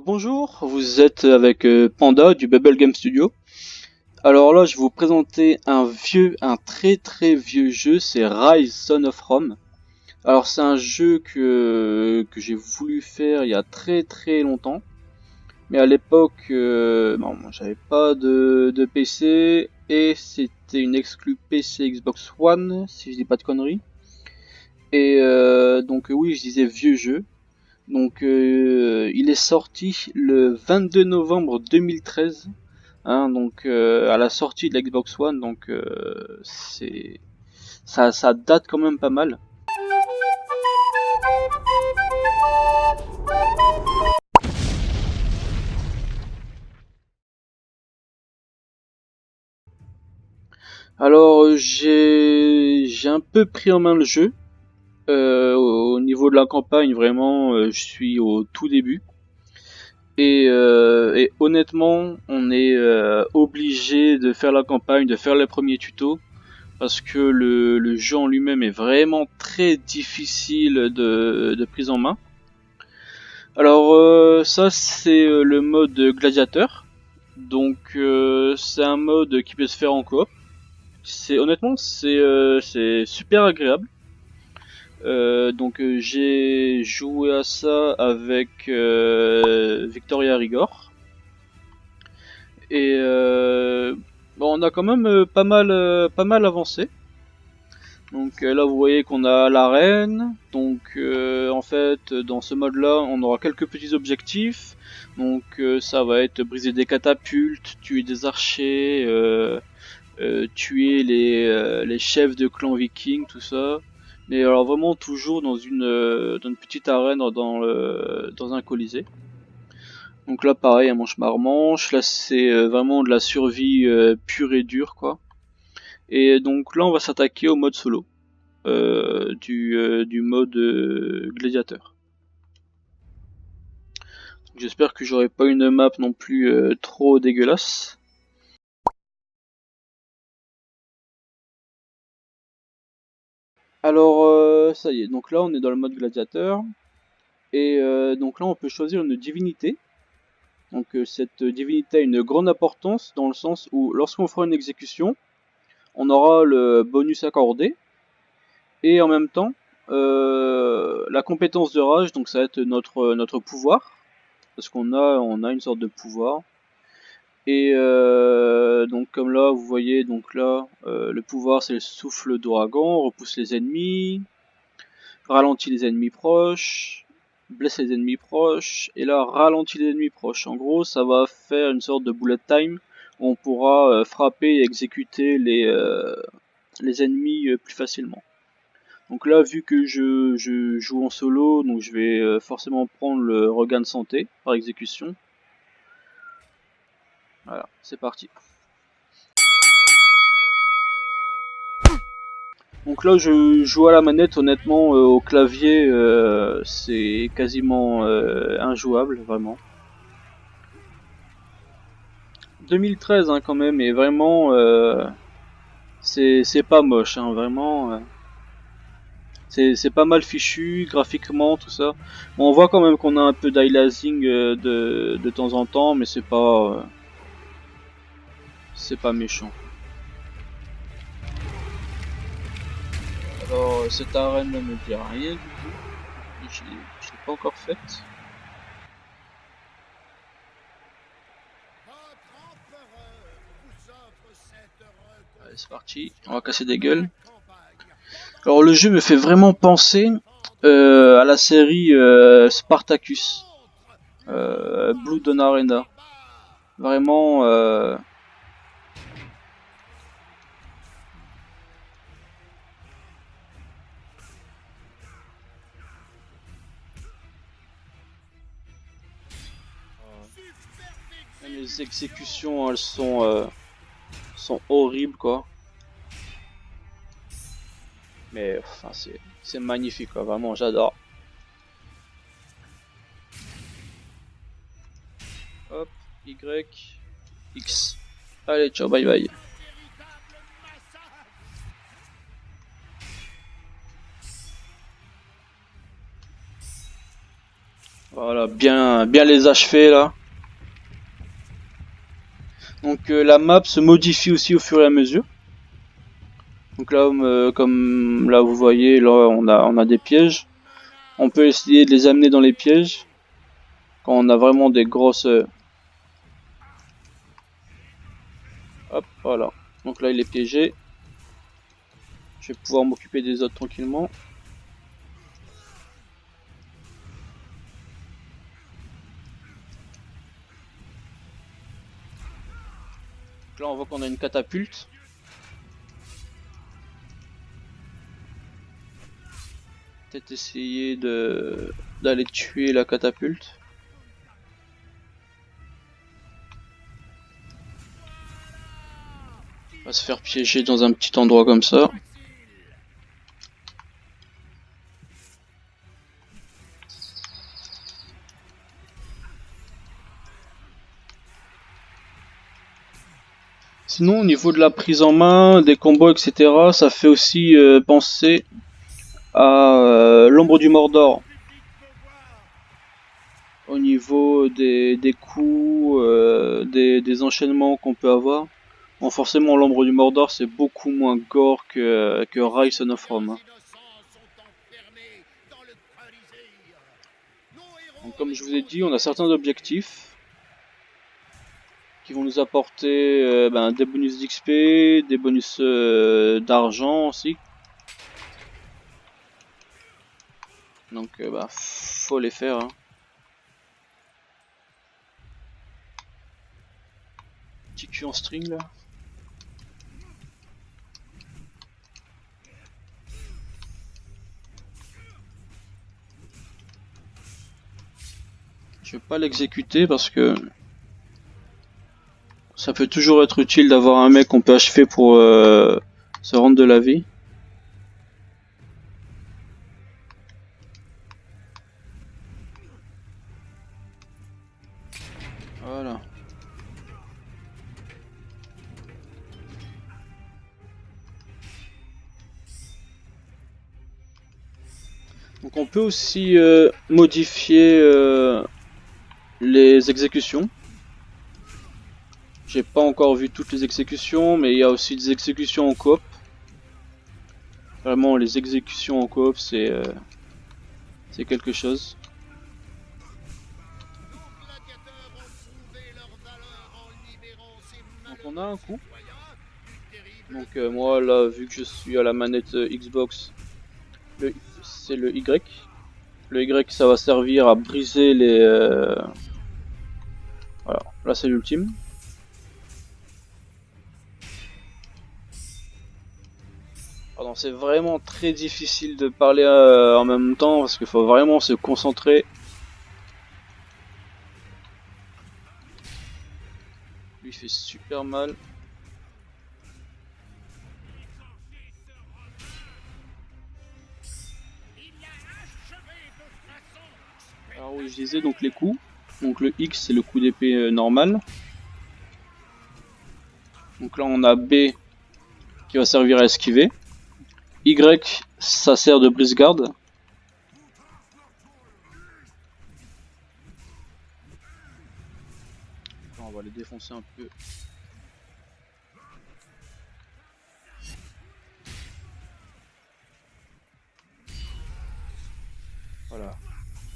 Bonjour, vous êtes avec Panda du Bubble Game Studio. Alors là, je vais vous présenter un très très vieux jeu, c'est Rise Son of Rome. Alors c'est un jeu que j'ai voulu faire il y a très très longtemps, mais à l'époque, bon, j'avais pas de PC et c'était une exclue PC Xbox One, si je dis pas de conneries. Et donc oui, je disais vieux jeu. Donc il est sorti le 22 novembre 2013, hein, donc à la sortie de l'Xbox One, donc c'est ça date quand même pas mal. Alors j'ai un peu pris en main le jeu. Au niveau de la campagne, vraiment, je suis au tout début. Et honnêtement, on est obligé de faire la campagne, de faire les premiers tutos, parce que le jeu en lui-même est vraiment très difficile de prise en main. Alors ça c'est le mode gladiateur, donc c'est un mode qui peut se faire en coop. C'est honnêtement c'est super agréable. Donc j'ai joué à ça avec Victoria Rigor et bon, on a quand même pas mal avancé. Donc là vous voyez qu'on a l'arène, donc en fait dans ce mode là on aura quelques petits objectifs, donc ça va être briser des catapultes, tuer des archers, tuer les chefs de clan viking, tout ça, mais alors vraiment toujours dans une petite arène dans un colisée. Donc là pareil, un manche-marmanche, là c'est vraiment de la survie pure et dure quoi. Et donc là on va s'attaquer au mode solo. Du mode gladiateur. J'espère que j'aurai pas une map non plus trop dégueulasse. Alors ça y est, donc là on est dans le mode gladiateur et donc là on peut choisir une divinité. Donc cette divinité a une grande importance dans le sens où lorsqu'on fera une exécution, on aura le bonus accordé et en même temps la compétence de rage, donc ça va être notre pouvoir parce on a une sorte de pouvoir. Et donc comme là vous voyez, donc là le pouvoir c'est le souffle d'ouragan, repousse les ennemis, ralentit les ennemis proches, blesse les ennemis proches, et là ralentit les ennemis proches. En gros ça va faire une sorte de bullet time où on pourra frapper et exécuter les ennemis plus facilement. Donc là vu que je joue en solo, donc je vais forcément prendre le regain de santé par exécution. Voilà, c'est parti. Donc là je joue à la manette, honnêtement au clavier c'est quasiment injouable vraiment. 2013 hein, quand même, et vraiment c'est pas moche hein, vraiment c'est pas mal fichu graphiquement tout ça. Bon, on voit quand même qu'on a un peu d'aliasing de temps en temps, mais c'est pas méchant. Alors cette arène ne me dit rien du tout, je l'ai pas encore faite. Allez, c'est parti, on va casser des gueules. Alors le jeu me fait vraiment penser à la série Spartacus, Blood Dawn Arena. Vraiment, les exécutions, elles sont horribles quoi. Mais enfin c'est magnifique quoi, vraiment j'adore. Hop, Y, X. Allez, ciao, bye bye. Voilà. Voilà, bien les achever là. Donc la map se modifie aussi au fur et à mesure. Donc là, comme là vous voyez, là on a des pièges. On peut essayer de les amener dans les pièges quand on a vraiment des grosses. Hop, voilà. Donc là il est piégé. Je vais pouvoir m'occuper des autres tranquillement. Donc là on voit qu'on a une catapulte. Peut-être essayer d'aller tuer la catapulte. On va se faire piéger dans un petit endroit comme ça. Sinon, au niveau de la prise en main, des combos, etc., ça fait aussi penser à l'ombre du Mordor. Au niveau des coups, des enchaînements qu'on peut avoir. Bon, forcément, l'ombre du Mordor, c'est beaucoup moins gore que Rise of Rome. Donc, comme je vous ai dit, on a certains objectifs qui vont nous apporter des bonus d'XP, des bonus d'argent aussi. Donc faut les faire. Hein. Petit cul en string là. Je vais pas l'exécuter parce que ça peut toujours être utile d'avoir un mec qu'on peut achever pour se rendre de la vie. Voilà. Donc on peut aussi modifier les exécutions. J'ai pas encore vu toutes les exécutions, mais il y a aussi des exécutions en coop. Vraiment, les exécutions en coop, c'est quelque chose. Donc on a un coup. Donc moi là, vu que je suis à la manette Xbox, c'est le Y. Le Y, ça va servir à briser les... Voilà, là c'est l'ultime. Pardon, c'est vraiment très difficile de parler en même temps parce qu'il faut vraiment se concentrer. Lui il fait super mal. Alors oui, je disais donc les coups. Donc le X c'est le coup d'épée normal. Donc là on a B qui va servir à esquiver. Y ça sert de brise-garde. On va les défoncer un peu. Voilà.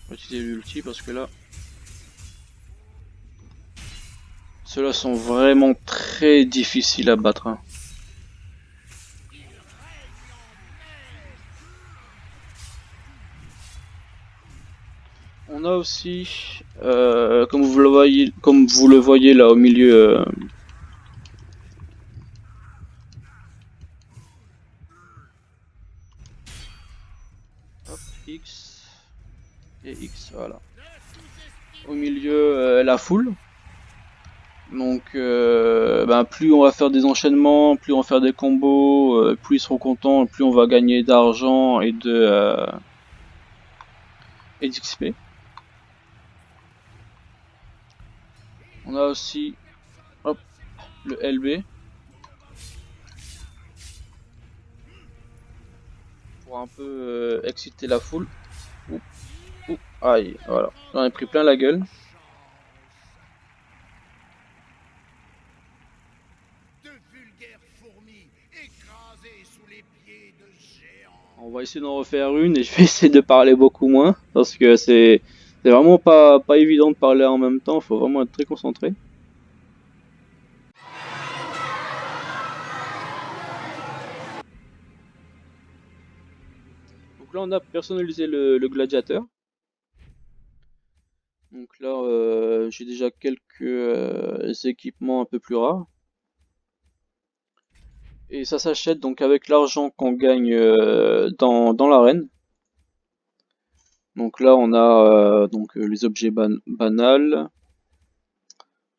On va utiliser l'ulti parce que là... Ceux-là sont vraiment très difficiles à battre. Hein. On a aussi, comme vous le voyez là au milieu, hop, X et X, voilà. Au milieu, la foule. Donc, plus on va faire des enchaînements, plus on va faire des combos, plus ils seront contents, plus on va gagner d'argent et d'XP. On a aussi, hop, le LB. Pour un peu exciter la foule. Oups. Ouh, aïe, voilà. J'en ai pris plein la gueule. On va essayer d'en refaire une et je vais essayer de parler beaucoup moins parce que c'est vraiment pas évident de parler en même temps, il faut vraiment être très concentré. Donc là on a personnalisé le gladiateur. Donc là j'ai déjà quelques équipements un peu plus rares. Et ça s'achète donc avec l'argent qu'on gagne dans l'arène. Donc là on a les objets banals.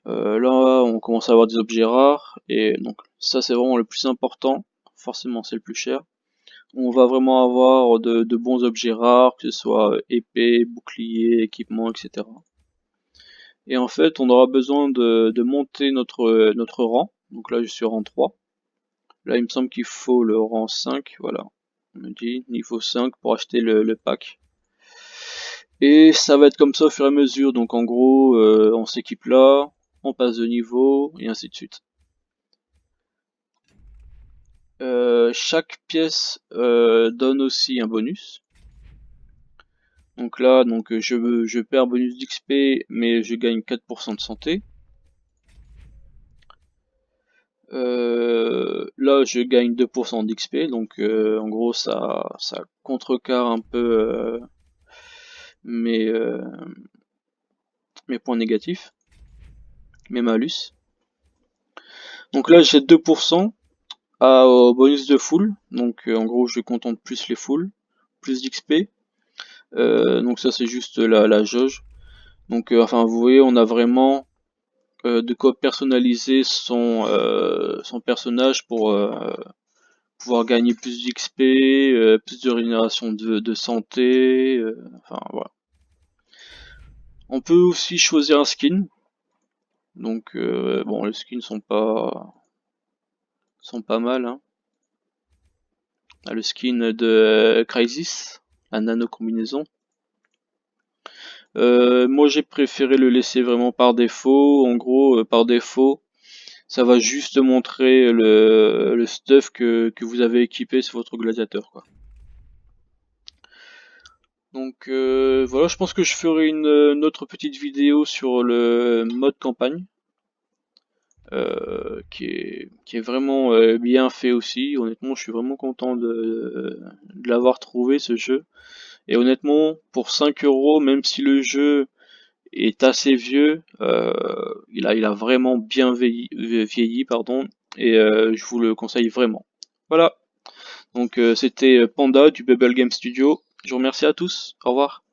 Là on commence à avoir des objets rares. Et donc ça c'est vraiment le plus important. Forcément c'est le plus cher. On va vraiment avoir de bons objets rares, que ce soit épée, bouclier, équipement, etc. Et en fait on aura besoin de monter notre rang. Donc là je suis rang 3. Là il me semble qu'il faut le rang 5. Voilà. On me dit niveau 5 pour acheter le pack. Et ça va être comme ça au fur et à mesure, donc en gros on s'équipe là, on passe de niveau, et ainsi de suite. Chaque pièce donne aussi un bonus. Donc là, je perds bonus d'XP, mais je gagne 4% de santé. Là, je gagne 2% d'XP, donc en gros ça contrecarre un peu mes, euh, mes points négatifs, mes malus. Donc là j'ai 2% au bonus de full, donc en gros je contente plus les fulls, plus d'XP. Donc ça c'est juste la jauge. Donc enfin vous voyez on a vraiment de quoi personnaliser son personnage pour pouvoir gagner plus d'XP, plus de régénération de santé, enfin voilà. On peut aussi choisir un skin. Donc bon les skins sont pas mal, hein. Le skin de Crysis, la nano combinaison. Moi j'ai préféré le laisser vraiment par défaut. En gros, par défaut, ça va juste montrer le stuff que vous avez équipé sur votre gladiateur, quoi. Donc voilà, je pense que je ferai une autre petite vidéo sur le mode campagne, qui est vraiment bien fait aussi. Honnêtement, je suis vraiment content de l'avoir trouvé ce jeu. Et honnêtement, pour 5 euros, même si le jeu est assez vieux, il a vraiment bien vieilli, pardon, et je vous le conseille vraiment. Voilà, donc c'était Panda du Bubble Game Studio. Je vous remercie à tous, au revoir.